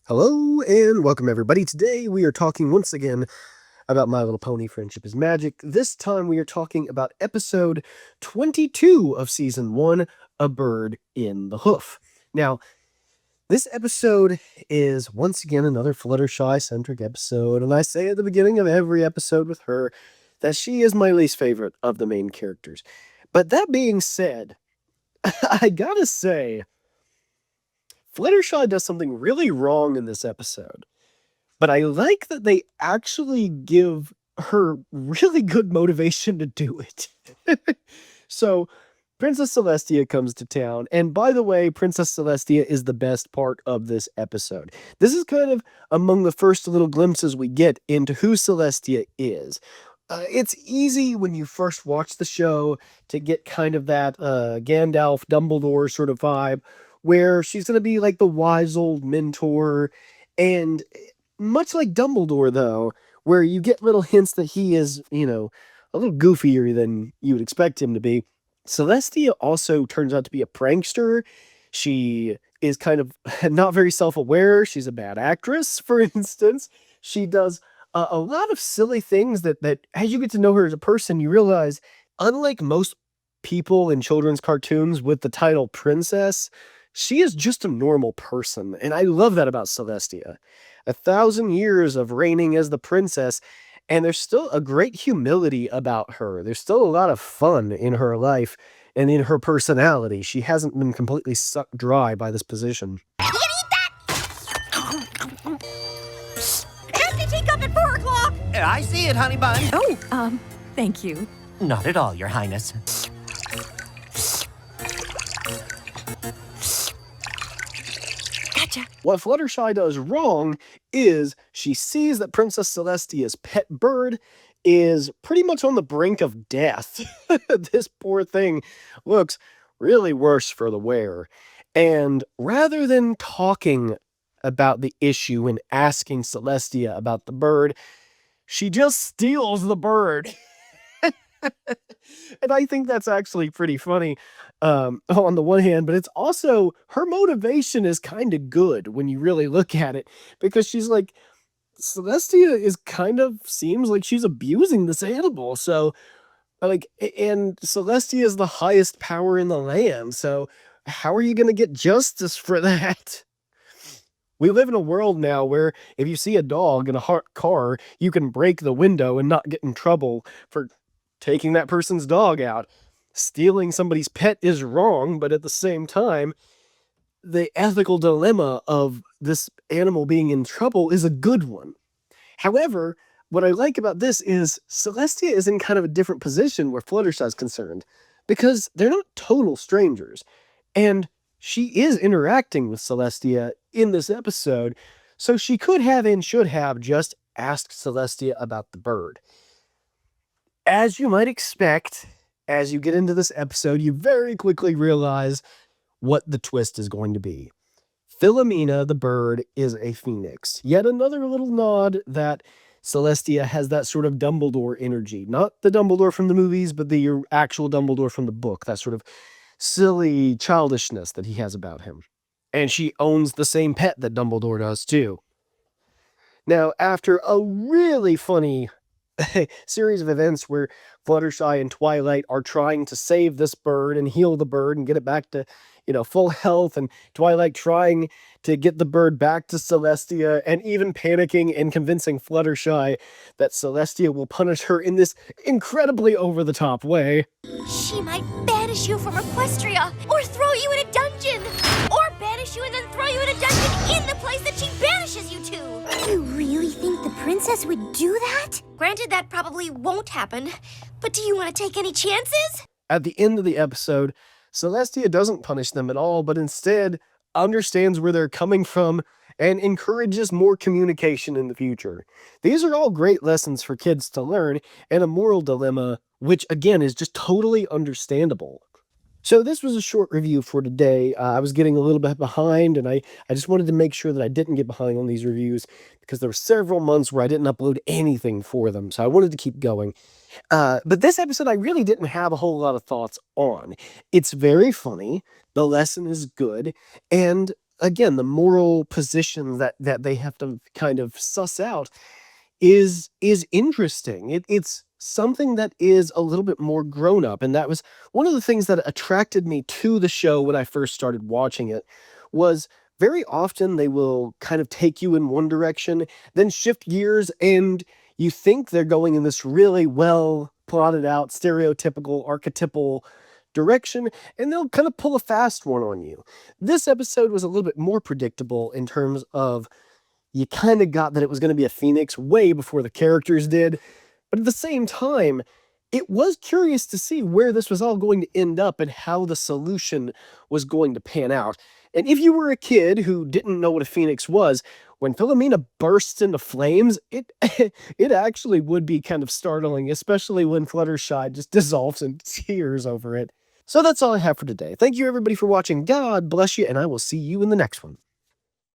Hello and welcome everybody. Today we are talking once again about My Little Pony Friendship is Magic. This time we are talking about episode 22 of season 1, A Bird in the Hoof. Now, this episode is once again another Fluttershy centric episode, and I say at the beginning of every episode with her that she is my least favorite of the main characters. But that being said, I gotta say, Fluttershy does something really wrong in this episode, but I like that they actually give her really good motivation to do it. So, Princess Celestia comes to town, and by the way, Princess Celestia is the best part of this episode. This is kind of among the first little glimpses we get into who Celestia is. It's easy when you first watch the show to get kind of that Gandalf, Dumbledore sort of vibe, where she's going to be like the wise old mentor, and much like Dumbledore, though, where you get little hints that he is, a little goofier than you would expect him to be. Celestia also turns out to be a prankster. She is kind of not very self-aware. She's a bad actress, for instance. She does a lot of silly things that as you get to know her as a person, you realize, unlike most people in children's cartoons with the title princess, she is just a normal person, and I love that about Celestia. 1,000 years of reigning as the princess, and there's still a great humility about her. There's still a lot of fun in her life and in her personality. She hasn't been completely sucked dry by this position. You can eat that! Empty teacup at 4 o'clock! I see it, honey bun. Oh, thank you. Not at all, your highness. Gotcha. What Fluttershy does wrong is she sees that Princess Celestia's pet bird is pretty much on the brink of death. This poor thing looks really worse for the wear. And rather than talking about the issue and asking Celestia about the bird, she just steals the bird. And I think that's actually pretty funny on the one hand, but it's also, her motivation is kind of good when you really look at it, because she's like, Celestia is kind of, seems like she's abusing this animal, so, like, and Celestia is the highest power in the land, so how are you going to get justice for that? We live in a world now where if you see a dog in a hot car, you can break the window and not get in trouble for taking that person's dog out. Stealing somebody's pet is wrong, but at the same time, the ethical dilemma of this animal being in trouble is a good one. However, what I like about this is Celestia is in kind of a different position where Fluttershy is concerned, because they're not total strangers, and she is interacting with Celestia in this episode, so she could have and should have just asked Celestia about the bird. As you might expect, as you get into this episode, you very quickly realize what the twist is going to be. Philomena, the bird, is a phoenix. Yet another little nod that Celestia has that sort of Dumbledore energy. Not the Dumbledore from the movies, but the actual Dumbledore from the book. That sort of silly childishness that he has about him. And she owns the same pet that Dumbledore does, too. Now, after a really funny series of events where Fluttershy and Twilight are trying to save this bird and heal the bird and get it back to, full health, and Twilight trying to get the bird back to Celestia, and even panicking and convincing Fluttershy that Celestia will punish her in this incredibly over-the-top way. She might banish you from Equestria, or throw you in a dungeon, or banish you and then throw you in a dungeon in the place that she banishes you to. You really think the princess would do that? Granted, that probably won't happen, but do you want to take any chances? At the end of the episode, Celestia doesn't punish them at all, but instead understands where they're coming from and encourages more communication in the future. These are all great lessons for kids to learn, and a moral dilemma, which again is just totally understandable. So this was a short review for today. I was getting a little bit behind, and I just wanted to make sure that I didn't get behind on these reviews, because there were several months where I didn't upload anything for them, so I wanted to keep going. But this episode I really didn't have a whole lot of thoughts on. It's very funny, the lesson is good, and again, the moral position that they have to kind of suss out is interesting. It's something that is a little bit more grown up, and that was one of the things that attracted me to the show when I first started watching it. Was very often they will kind of take you in one direction, then shift gears, and you think they're going in this really well plotted out, stereotypical, archetypal direction, and they'll kind of pull a fast one on you. This episode was a little bit more predictable in terms of you kind of got that it was going to be a phoenix way before the characters did, but at the same time, it was curious to see where this was all going to end up and how the solution was going to pan out. And if you were a kid who didn't know what a phoenix was, when Philomena bursts into flames, it it actually would be kind of startling, especially when Fluttershy just dissolves in tears over it. So that's all I have for today. Thank you everybody for watching. God bless you, and I will see you in the next one.